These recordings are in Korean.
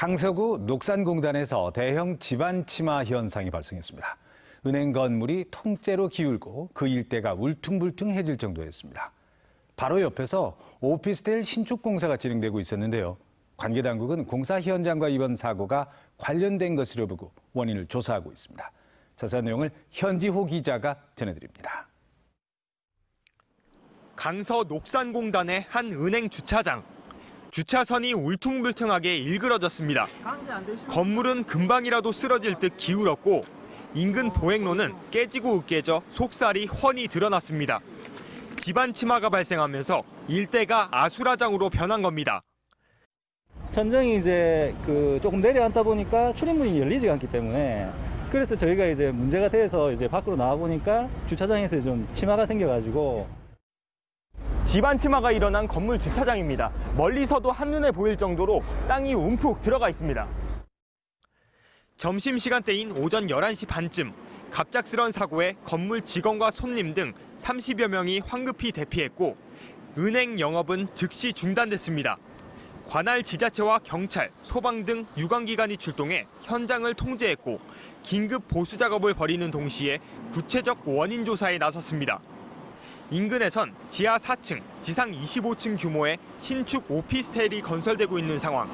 강서구 녹산공단에서 대형 집안 침하 현상이 발생했습니다. 은행 건물이 통째로 기울고 그 일대가 울퉁불퉁해질 정도였습니다. 바로 옆에서 오피스텔 신축 공사가 진행되고 있었는데요. 관계 당국은 공사 현장과 이번 사고가 관련된 것으로 보고 원인을 조사하고 있습니다. 자세한 내용을 현지호 기자가 전해드립니다. 강서 녹산공단의 한 은행 주차장. 주차선이 울퉁불퉁하게 일그러졌습니다. 건물은 금방이라도 쓰러질 듯 기울었고 인근 보행로는 깨지고 으깨져 속살이 훤히 드러났습니다. 집안 침하가 발생하면서 일대가 아수라장으로 변한 겁니다. 천정이 조금 내려앉다 보니까 출입문이 열리지가 않기 때문에 그래서 저희가 문제가 돼서 밖으로 나와 보니까 주차장에서 좀 침하가 생겨가지고. 집안 침하가 일어난 건물 주차장입니다. 멀리서도 한눈에 보일 정도로 땅이 움푹 들어가 있습니다. 점심시간대인 오전 11시 반쯤 갑작스런 사고에 건물 직원과 손님 등 30여 명이 황급히 대피했고 은행 영업은 즉시 중단됐습니다. 관할 지자체와 경찰, 소방 등 유관기관이 출동해 현장을 통제했고 긴급 보수 작업을 벌이는 동시에 구체적 원인 조사에 나섰습니다. 인근에선 지하 4층, 지상 25층 규모의 신축 오피스텔이 건설되고 있는 상황.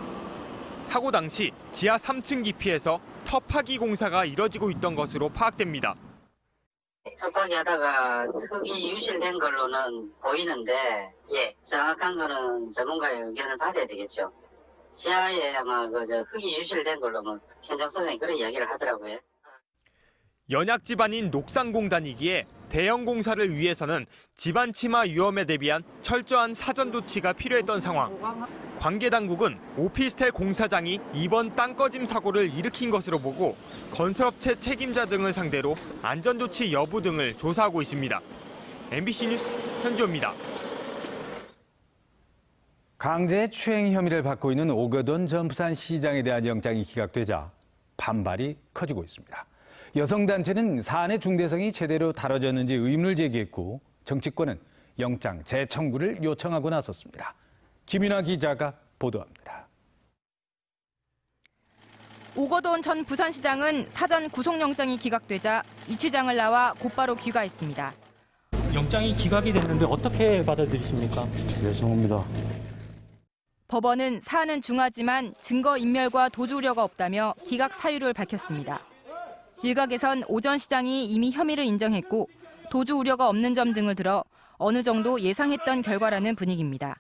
사고 당시 지하 3층 깊이에서 터파기 공사가 이뤄지고 있던 것으로 파악됩니다. 터파기 하다가 흙이 유실된 걸로는 보이는데 정확한 거는 전문가의 의견을 받아야 되겠죠. 지하에 아마 흙이 유실된 걸로 현장 소장이 그런 이야기를 하더라고요. 연약 집안인 녹산공단이기에 대형 공사를 위해서는 집안 침하 위험에 대비한 철저한 사전 조치가 필요했던 상황. 관계 당국은 오피스텔 공사장이 이번 땅꺼짐 사고를 일으킨 것으로 보고 건설업체 책임자 등을 상대로 안전조치 여부 등을 조사하고 있습니다. MBC 뉴스 현지호입니다. 강제추행 혐의를 받고 있는 오거돈 전 부산시장에 대한 영장이 기각되자 반발이 커지고 있습니다. 여성단체는 사안의 중대성이 제대로 다뤄졌는지 의문을 제기했고 정치권은 영장 재청구를 요청하고 나섰습니다. 김윤아 기자가 보도합니다. 오거돈 전 부산시장은 사전 구속영장이 기각되자 유치장을 나와 곧바로 귀가했습니다. 영장이 기각이 됐는데 어떻게 받아들이십니까? 죄송합니다. 법원은 사안은 중하지만 증거인멸과 도주 우려가 없다며 기각 사유를 밝혔습니다. 일각에선 오 전 시장이 이미 혐의를 인정했고 도주 우려가 없는 점 등을 들어 어느 정도 예상했던 결과라는 분위기입니다.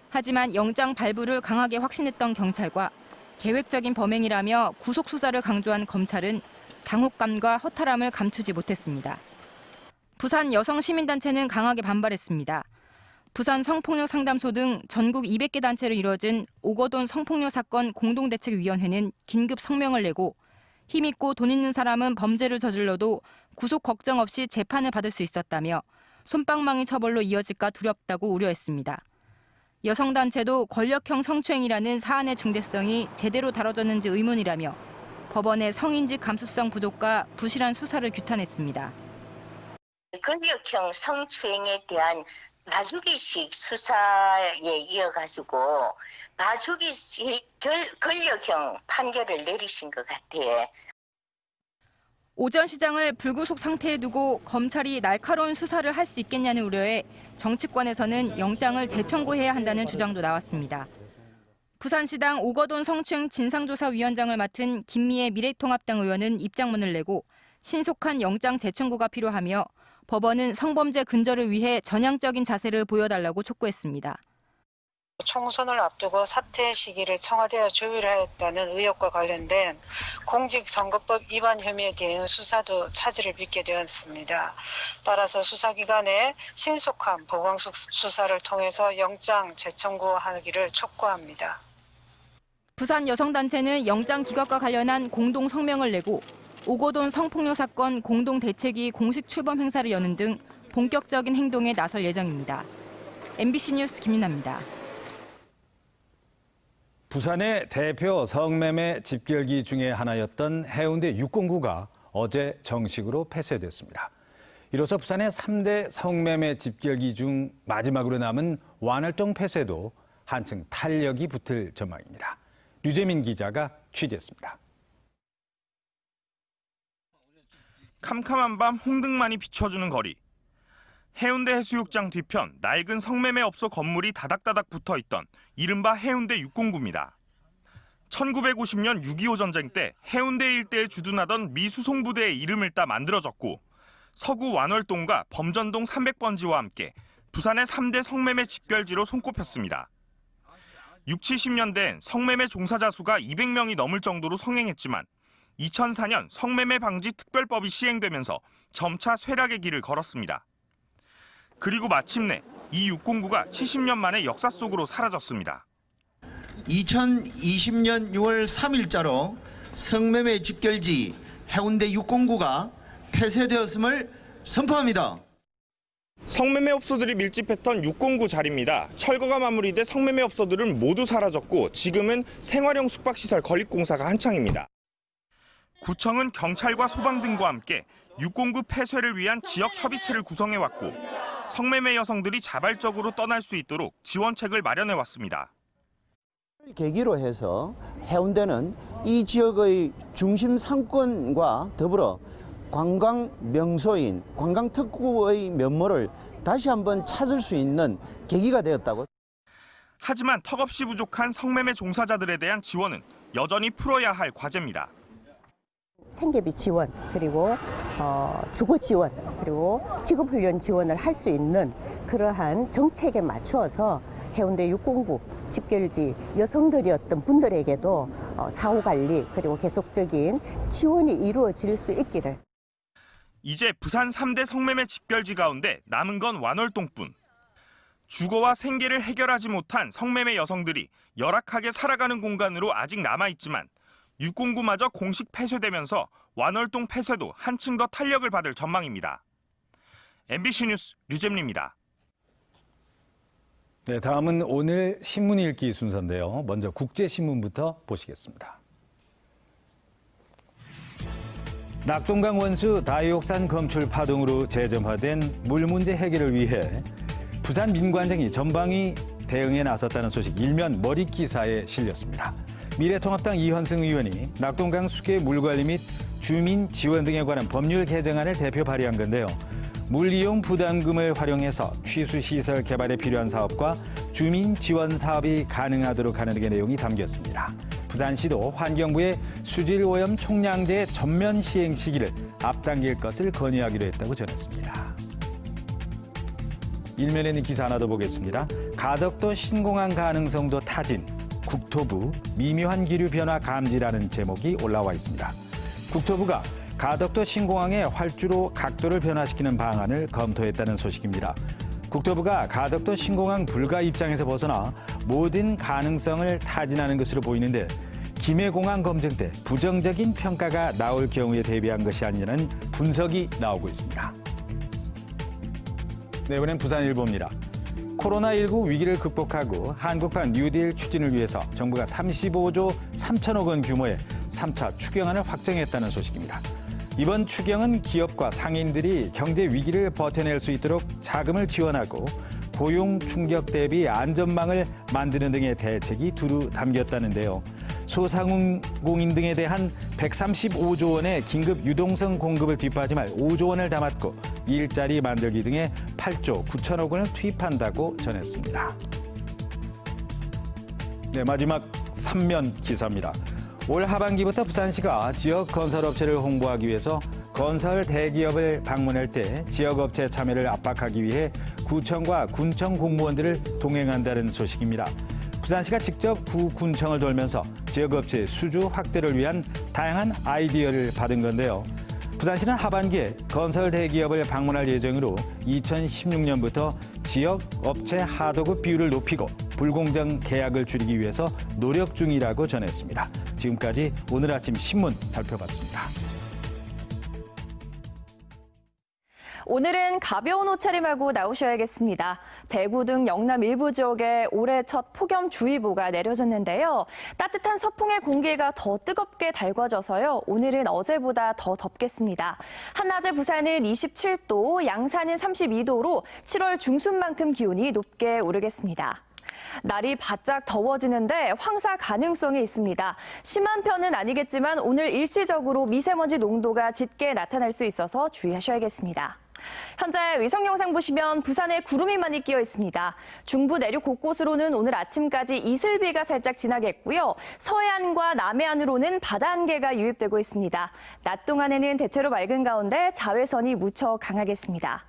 하지만 영장 발부를 강하게 확신했던 경찰과 계획적인 범행이라며 구속 수사를 강조한 검찰은 당혹감과 허탈함을 감추지 못했습니다. 부산 여성시민단체는 강하게 반발했습니다. 부산 성폭력 상담소 등 전국 200개 단체로 이루어진 오거돈 성폭력 사건 공동대책위원회는 긴급 성명을 내고 힘있고 돈 있는 사람은 범죄를 저질러도 구속 걱정 없이 재판을 받을 수 있었다며 솜방망이 처벌로 이어질까 두렵다고 우려했습니다. 여성단체도 권력형 성추행이라는 사안의 중대성이 제대로 다뤄졌는지 의문이라며 법원의 성인지 감수성 부족과 부실한 수사를 규탄했습니다. 권력형 성추행에 대한 봐주기식 수사에 이어가지고 봐주기식 권력형 판결을 내리신 것 같아요. 오 전 시장을 불구속 상태에 두고 검찰이 날카로운 수사를 할 수 있겠냐는 우려에 정치권에서는 영장을 재청구해야 한다는 주장도 나왔습니다. 부산시당 오거돈 성추행 진상조사위원장을 맡은 김미애 미래통합당 의원은 입장문을 내고 신속한 영장 재청구가 필요하며 법원은 성범죄 근절을 위해 전향적인 자세를 보여달라고 촉구했습니다. 총선을 앞두고 사퇴 시기를 청와대와 조율하였다는 의혹과 관련된 공직선거법 위반 혐의에 대한 수사도 차질을 빚게 되었습니다. 따라서 수사기관에 신속한 보강식 수사를 통해서 영장 재청구하기를 촉구합니다. 부산 여성단체는 영장 기각과 관련한 공동 성명을 내고 오거돈 성폭력 사건 공동대책위 공식 출범 행사를 여는 등 본격적인 행동에 나설 예정입니다. MBC 뉴스 김윤아입니다. 부산의 대표 성매매 집결기 중에 하나였던 해운대 609가 어제 정식으로 폐쇄됐습니다. 이로써 부산의 3대 성매매 집결기 중 마지막으로 남은 완월동 폐쇄도 한층 탄력이 붙을 전망입니다. 류재민 기자가 취재했습니다. 캄캄한 밤 홍등만이 비춰주는 거리. 해운대 해수욕장 뒤편 낡은 성매매업소 건물이 다닥다닥 붙어있던 이른바 해운대 육공구입니다. 1950년 6.25 전쟁 때 해운대 일대에 주둔하던 미 수송부대의 이름을 따 만들어졌고 서구 완월동과 범전동 300번지와 함께 부산의 3대 성매매 직별지로 손꼽혔습니다. 60, 70년대엔 성매매 종사자 수가 200명이 넘을 정도로 성행했지만 2004년 성매매 방지 특별법이 시행되면서 점차 쇠락의 길을 걸었습니다. 그리고 마침내 이 육공구가 70년 만에 역사 속으로 사라졌습니다. 2020년 6월 3일자로 성매매 집결지 해운대 육공구가 폐쇄되었음을 선포합니다. 성매매 업소들이 밀집했던 육공구 자리입니다. 철거가 마무리돼 성매매 업소들은 모두 사라졌고 지금은 생활형 숙박시설 건립공사가 한창입니다. 구청은 경찰과 소방 등과 함께 육공구 폐쇄를 위한 지역 협의체를 구성해왔고 성매매 여성들이 자발적으로 떠날 수 있도록 지원책을 마련해왔습니다. 계기로 해서 해운대는 이 지역의 중심 상권과 더불어 관광 명소인 관광특구의 면모를 다시 한번 찾을 수 있는 계기가 되었다고. 하지만 턱없이 부족한 성매매 종사자들에 대한 지원은 여전히 풀어야 할 과제입니다. 생계비 지원, 그리고 주거 지원, 그리고 직업훈련 지원을 할 수 있는 그러한 정책에 맞추어서 해운대 육공구 집결지 여성들이었던 분들에게도 사후관리 그리고 계속적인 지원이 이루어질 수 있기를. 이제 부산 3대 성매매 집결지 가운데 남은 건 완월동뿐. 주거와 생계를 해결하지 못한 성매매 여성들이 열악하게 살아가는 공간으로 아직 남아있지만 육공구마저 공식 폐쇄되면서 완월동 폐쇄도 한층 더 탄력을 받을 전망입니다. MBC 뉴스 류재민입니다. 네, 다음은 오늘 신문 읽기 순서인데요. 먼저 국제신문부터 보시겠습니다. 낙동강 원수 다이옥산 검출 파동으로 재점화된 물 문제 해결을 위해 부산 민관청이 전방위 대응에 나섰다는 소식 일면 머릿 기사에 실렸습니다. 미래통합당 이현승 의원이 낙동강 수계 물관리 및 주민 지원 등에 관한 법률 개정안을 대표 발의한 건데요. 물 이용 부담금을 활용해서 취수시설 개발에 필요한 사업과 주민 지원 사업이 가능하도록 하는 등의 내용이 담겼습니다. 부산시도 환경부의 수질오염 총량제 전면 시행 시기를 앞당길 것을 건의하기로 했다고 전했습니다. 일면에 있는 기사 하나 더 보겠습니다. 가덕도 신공항 가능성도 타진, 국토부 미묘한 기류 변화 감지라는 제목이 올라와 있습니다. 국토부가 가덕도 신공항의 활주로 각도를 변화시키는 방안을 검토했다는 소식입니다. 국토부가 가덕도 신공항 불가 입장에서 벗어나 모든 가능성을 타진하는 것으로 보이는데 김해공항 검증 때 부정적인 평가가 나올 경우에 대비한 것이 아니냐는 분석이 나오고 있습니다. 네, 이번엔 부산일보입니다. 코로나19 위기를 극복하고 한국판 뉴딜 추진을 위해서 정부가 35조 3천억 원 규모의 3차 추경안을 확정했다는 소식입니다. 이번 추경은 기업과 상인들이 경제 위기를 버텨낼 수 있도록 자금을 지원하고 고용 충격 대비 안전망을 만드는 등의 대책이 두루 담겼다는데요. 소상공인 등에 대한 135조 원의 긴급 유동성 공급을 뒷받침할 5조 원을 담았고 일자리 만들기 등의 8조 9천억 원을 투입한다고 전했습니다. 네, 마지막 3면 기사입니다. 올 하반기부터 부산시가 지역 건설업체를 홍보하기 위해서 건설 대기업을 방문할 때 지역업체 참여를 압박하기 위해 구청과 군청 공무원들을 동행한다는 소식입니다. 부산시가 직접 구 군청을 돌면서 지역업체 수주 확대를 위한 다양한 아이디어를 받은 건데요. 부산시는 하반기에 건설 대기업을 방문할 예정으로 2016년부터 지역업체 하도급 비율을 높이고 불공정 계약을 줄이기 위해서 노력 중이라고 전했습니다. 지금까지 오늘 아침 신문 살펴봤습니다. 오늘은 가벼운 옷차림하고 나오셔야겠습니다. 대구 등 영남 일부 지역에 올해 첫 폭염주의보가 내려졌는데요. 따뜻한 서풍의 공기가 더 뜨겁게 달궈져서요. 오늘은 어제보다 더 덥겠습니다. 한낮에 부산은 27도, 양산은 32도로 7월 중순만큼 기온이 높게 오르겠습니다. 날이 바짝 더워지는데 황사 가능성이 있습니다. 심한 편은 아니겠지만 오늘 일시적으로 미세먼지 농도가 짙게 나타날 수 있어서 주의하셔야겠습니다. 현재 위성 영상 보시면 부산에 구름이 많이 끼어 있습니다. 중부 내륙 곳곳으로는 오늘 아침까지 이슬비가 살짝 지나겠고요. 서해안과 남해안으로는 바다 안개가 유입되고 있습니다. 낮 동안에는 대체로 맑은 가운데 자외선이 무척 강하겠습니다.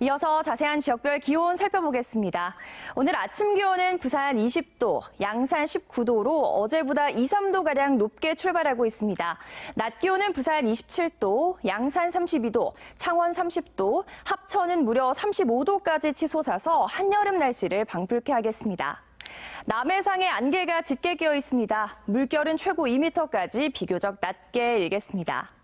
이어서 자세한 지역별 기온 살펴보겠습니다. 오늘 아침 기온은 부산 20도, 양산 19도로 어제보다 2, 3도가량 높게 출발하고 있습니다. 낮 기온은 부산 27도, 양산 32도, 창원 30도, 합천은 무려 35도까지 치솟아서 한여름 날씨를 방불케 하겠습니다. 남해상에 안개가 짙게 끼어 있습니다. 물결은 최고 2m까지 비교적 낮게 일겠습니다.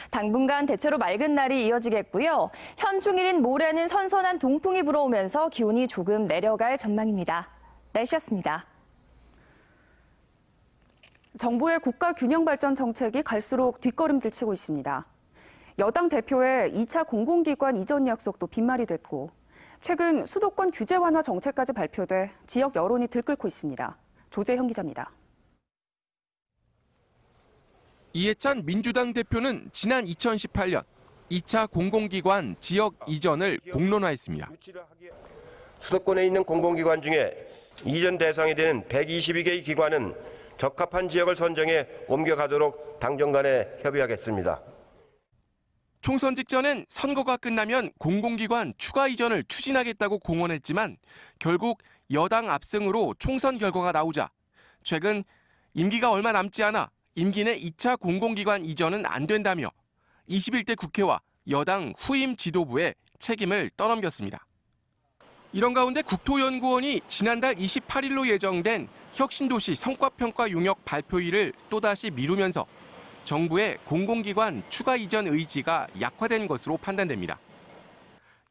당분간 대체로 맑은 날이 이어지겠고요. 현충일인 모레는 선선한 동풍이 불어오면서 기온이 조금 내려갈 전망입니다. 날씨였습니다. 정부의 국가균형발전 정책이 갈수록 뒷걸음질 치고 있습니다. 여당 대표의 2차 공공기관 이전 약속도 빈말이 됐고 최근 수도권 규제 완화 정책까지 발표돼 지역 여론이 들끓고 있습니다. 조재형 기자입니다. 이해찬 민주당 대표는 지난 2018년 2차 공공기관 지역 이전을 공론화했습니다. 수도권에 있는 공공기관 중에 이전 대상이 되는 122개의 기관은 적합한 지역을 선정해 옮겨가도록 당정 간에 협의하겠습니다. 총선 직전엔 선거가 끝나면 공공기관 추가 이전을 추진하겠다고 공언했지만 결국 여당 압승으로 총선 결과가 나오자 최근 임기가 얼마 남지 않아 임기 내 2차 공공기관 이전은 안 된다며 21대 국회와 여당 후임 지도부에 책임을 떠넘겼습니다. 이런 가운데 국토연구원이 지난달 28일로 예정된 혁신도시 성과평가 용역 발표일을 또다시 미루면서 정부의 공공기관 추가 이전 의지가 약화된 것으로 판단됩니다.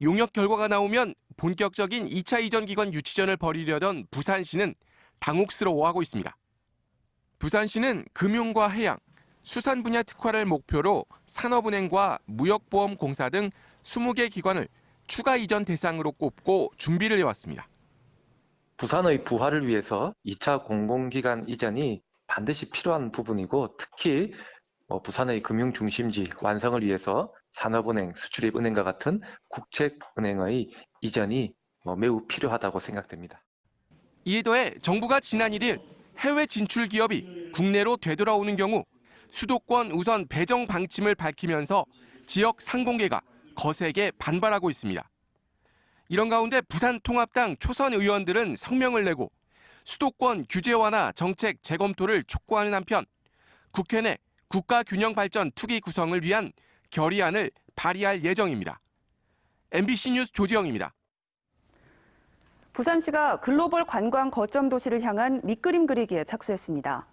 용역 결과가 나오면 본격적인 2차 이전 기관 유치전을 벌이려던 부산시는 당혹스러워하고 있습니다. 부산시는 금융과 해양, 수산 분야 특화를 목표로 산업은행과 무역보험공사 등 20개 기관을 추가 이전 대상으로 꼽고 준비를 해왔습니다. 부산의 부활을 위해서 2차 공공기관 이전이 반드시 필요한 부분이고 특히 부산의 금융중심지 완성을 위해서 산업은행, 수출입은행과 같은 국책은행의 이전이 매우 필요하다고 생각됩니다. 이에 더해 정부가 지난 1일 해외 진출 기업이 국내로 되돌아오는 경우 수도권 우선 배정 방침을 밝히면서 지역 상공계가 거세게 반발하고 있습니다. 이런 가운데 부산통합당 초선 의원들은 성명을 내고 수도권 규제 완화 정책 재검토를 촉구하는 한편 국회 내 국가균형발전 투기 구성을 위한 결의안을 발의할 예정입니다. MBC 뉴스 조지영입니다. 부산시가 글로벌 관광 거점 도시를 향한 밑그림 그리기에 착수했습니다.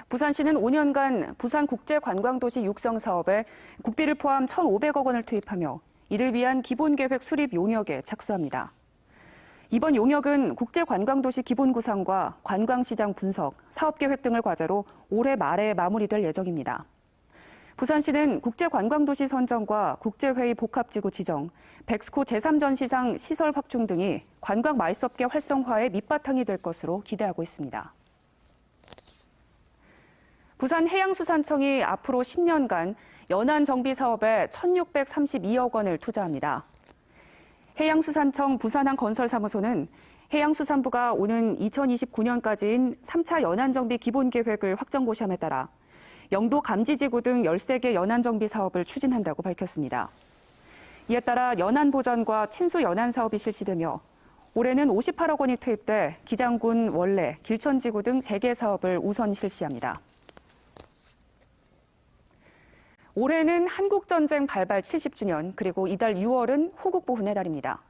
부산시는 5년간 부산국제관광도시 육성 사업에 국비를 포함 1,500억 원을 투입하며 이를 위한 기본계획 수립 용역에 착수합니다. 이번 용역은 국제관광도시 기본 구상과 관광시장 분석, 사업계획 등을 과제로 올해 말에 마무리될 예정입니다. 부산시는 국제관광도시 선정과 국제회의 복합지구 지정, 백스코 제3전시장 시설 확충 등이 관광 말섭계 활성화의 밑바탕이 될 것으로 기대하고 있습니다. 부산해양수산청이 앞으로 10년간 연안 정비 사업에 1,632억 원을 투자합니다. 해양수산청 부산항 건설사무소는 해양수산부가 오는 2029년까지인 3차 연안 정비 기본계획을 확정 고시함에 따라 영도 감지지구 등 13개 연안 정비 사업을 추진한다고 밝혔습니다. 이에 따라 연안 보전과 친수 연안 사업이 실시되며 올해는 58억 원이 투입돼 기장군, 원래, 길천지구 등 3개 사업을 우선 실시합니다. 올해는 한국전쟁 발발 70주년, 그리고 이달 6월은 호국보훈의 달입니다.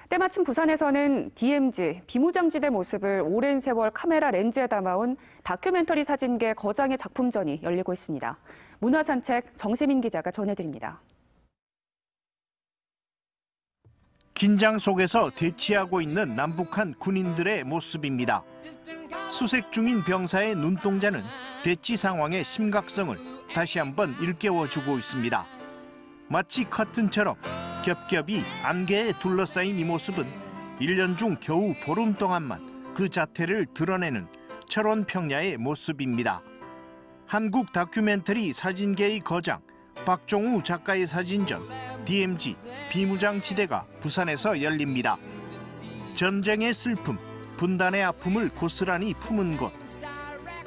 때마침 부산에서는 DMZ, 비무장지대 모습을 오랜 세월 카메라 렌즈에 담아온 다큐멘터리 사진계 거장의 작품전이 열리고 있습니다. 문화산책 정세민 기자가 전해드립니다. 긴장 속에서 대치하고 있는 남북한 군인들의 모습입니다. 수색 중인 병사의 눈동자는 대치 상황의 심각성을 다시 한번 일깨워주고 있습니다. 마치 커튼처럼 겹겹이 안개에 둘러싸인 이 모습은 1년 중 겨우 보름 동안만 그 자태를 드러내는 철원 평야의 모습입니다. 한국 다큐멘터리 사진계의 거장 박종우 작가의 사진전 DMZ 비무장지대가 부산에서 열립니다. 전쟁의 슬픔, 분단의 아픔을 고스란히 품은 곳.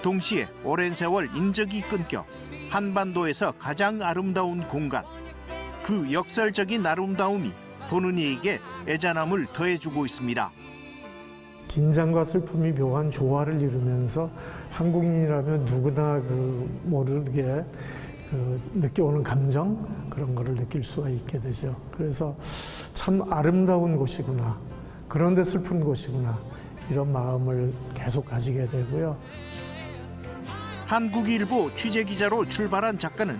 동시에 오랜 세월 인적이 끊겨 한반도에서 가장 아름다운 공간. 그 역설적인 아름다움이 보는 이에게 애잔함을 더해주고 있습니다. 긴장과 슬픔이 묘한 조화를 이루면서 한국인이라면 누구나 모르게 느껴오는 감정, 그런 거를 느낄 수가 있게 되죠. 그래서 참 아름다운 곳이구나, 그런데 슬픈 곳이구나, 이런 마음을 계속 가지게 되고요. 한국일보 취재기자로 출발한 작가는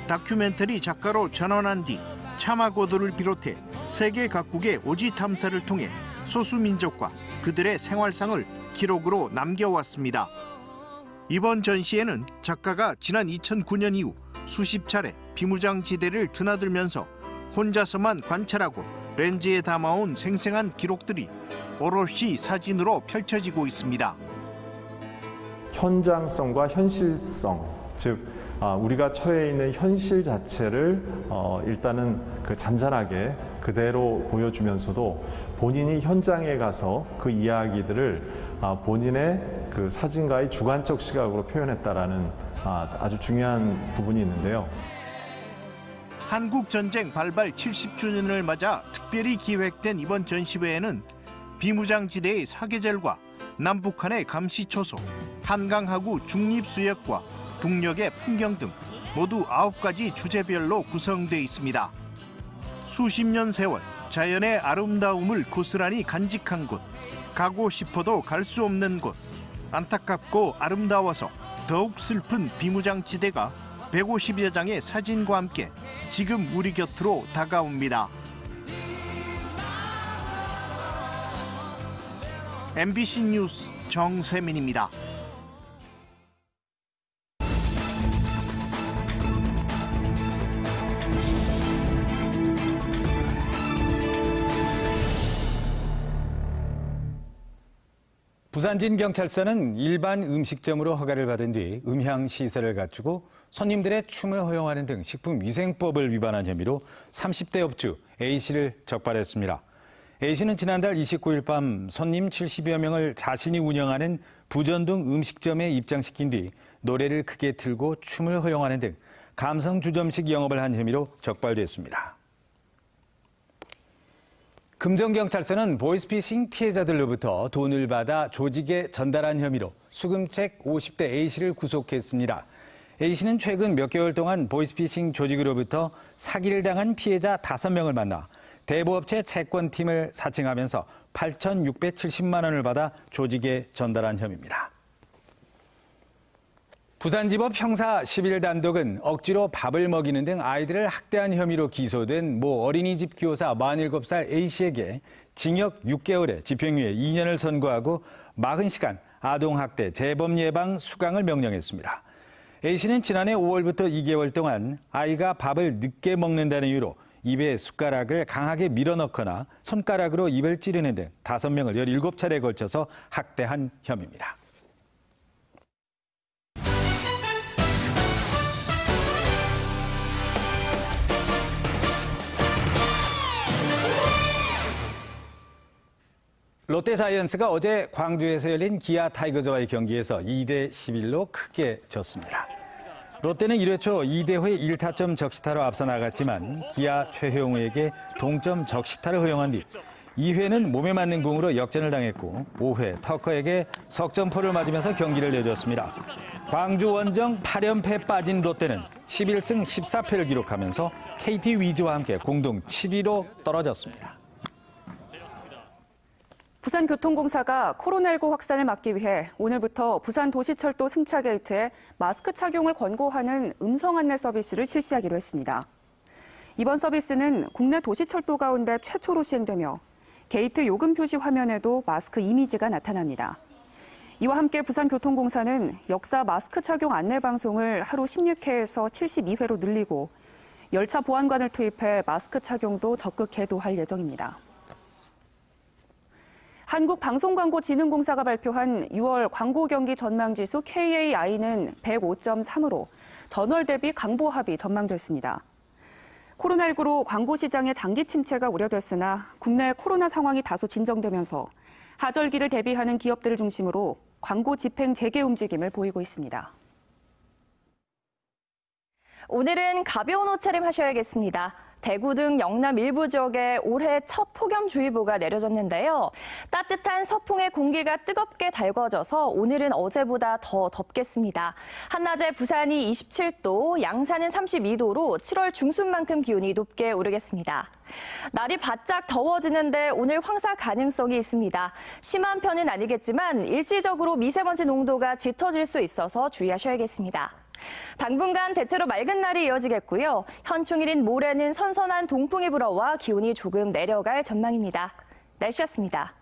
다큐멘터리 작가로 전환한 뒤 차마고도를 비롯해 세계 각국의 오지 탐사를 통해 소수민족과 그들의 생활상을 기록으로 남겨왔습니다. 이번 전시회는 작가가 지난 2009년 이후 수십 차례 비무장지대를 드나들면서 혼자서만 관찰하고 렌즈에 담아온 생생한 기록들이 오롯이 사진으로 펼쳐지고 있습니다. 현장성과 현실성, 즉 우리가 처해 있는 현실 자체를 일단은 잔잔하게 그대로 보여주면서도 본인이 현장에 가서 그 이야기들을 본인의 그 사진가의 주관적 시각으로 표현했다라는 아주 중요한 부분이 있는데요. 한국 전쟁 발발 70주년을 맞아 특별히 기획된 이번 전시회에는 비무장지대의 사계절과 남북한의 감시초소, 한강하구 중립수역과 북녘의 풍경 등 모두 9가지 주제별로 구성되어 있습니다. 수십 년 세월 자연의 아름다움을 고스란히 간직한 곳, 가고 싶어도 갈 수 없는 곳, 안타깝고 아름다워서 더욱 슬픈 비무장지대가 150여 장의 사진과 함께 지금 우리 곁으로 다가옵니다. MBC 뉴스 정세민입니다. 부산진경찰서는 일반 음식점으로 허가를 받은 뒤 음향 시설을 갖추고 손님들의 춤을 허용하는 등 식품위생법을 위반한 혐의로 30대 업주 A씨를 적발했습니다. A씨는 지난달 29일 밤 손님 70여 명을 자신이 운영하는 부전동 음식점에 입장시킨 뒤 노래를 크게 틀고 춤을 허용하는 등 감성주점식 영업을 한 혐의로 적발됐습니다. 금정경찰서는 보이스피싱 피해자들로부터 돈을 받아 조직에 전달한 혐의로 수금책 50대 A씨를 구속했습니다. A씨는 최근 몇 개월 동안 보이스피싱 조직으로부터 사기를 당한 피해자 5명을 만나 대부업체 채권팀을 사칭하면서 8,670만 원을 받아 조직에 전달한 혐의입니다. 부산지법 형사 11단독은 억지로 밥을 먹이는 등 아이들을 학대한 혐의로 기소된 모 어린이집 교사 47살 A씨에게 징역 6개월에 집행유예 2년을 선고하고 40시간 아동학대 재범 예방 수강을 명령했습니다. A씨는 지난해 5월부터 2개월 동안 아이가 밥을 늦게 먹는다는 이유로 입에 숟가락을 강하게 밀어넣거나 손가락으로 입을 찌르는 등 5명을 17차례에 걸쳐서 학대한 혐의입니다. 롯데자이언츠가 어제 광주에서 열린 기아 타이거즈와의 경기에서 2대 11로 크게 졌습니다. 롯데는 1회 초 2대 회 1타점 적시타로 앞서 나갔지만 기아 최효웅에게 동점 적시타를 허용한 뒤 2회는 몸에 맞는 공으로 역전을 당했고 5회 터커에게 석점포를 맞으면서 경기를 내줬습니다. 광주 원정 8연패 빠진 롯데는 11승 14패를 기록하면서 KT 위즈와 함께 공동 7위로 떨어졌습니다. 부산교통공사가 코로나19 확산을 막기 위해 오늘부터 부산도시철도 승차 게이트에 마스크 착용을 권고하는 음성 안내 서비스를 실시하기로 했습니다. 이번 서비스는 국내 도시철도 가운데 최초로 시행되며 게이트 요금 표시 화면에도 마스크 이미지가 나타납니다. 이와 함께 부산교통공사는 역사 마스크 착용 안내 방송을 하루 16회에서 72회로 늘리고 열차 보안관을 투입해 마스크 착용도 적극 계도할 예정입니다. 한국방송광고진흥공사가 발표한 6월 광고 경기 전망지수 KAI는 105.3으로 전월 대비 강보합이 전망됐습니다. 코로나19로 광고 시장의 장기 침체가 우려됐으나 국내 코로나 상황이 다소 진정되면서 하절기를 대비하는 기업들을 중심으로 광고 집행 재개 움직임을 보이고 있습니다. 오늘은 가벼운 옷차림 하셔야겠습니다. 대구 등 영남 일부 지역에 올해 첫 폭염주의보가 내려졌는데요. 따뜻한 서풍의 공기가 뜨겁게 달궈져서 오늘은 어제보다 더 덥겠습니다. 한낮에 부산이 27도, 양산은 32도로 7월 중순만큼 기온이 높게 오르겠습니다. 날이 바짝 더워지는데 오늘 황사 가능성이 있습니다. 심한 편은 아니겠지만 일시적으로 미세먼지 농도가 짙어질 수 있어서 주의하셔야겠습니다. 당분간 대체로 맑은 날이 이어지겠고요. 현충일인 모레는 선선한 동풍이 불어와 기온이 조금 내려갈 전망입니다. 날씨였습니다.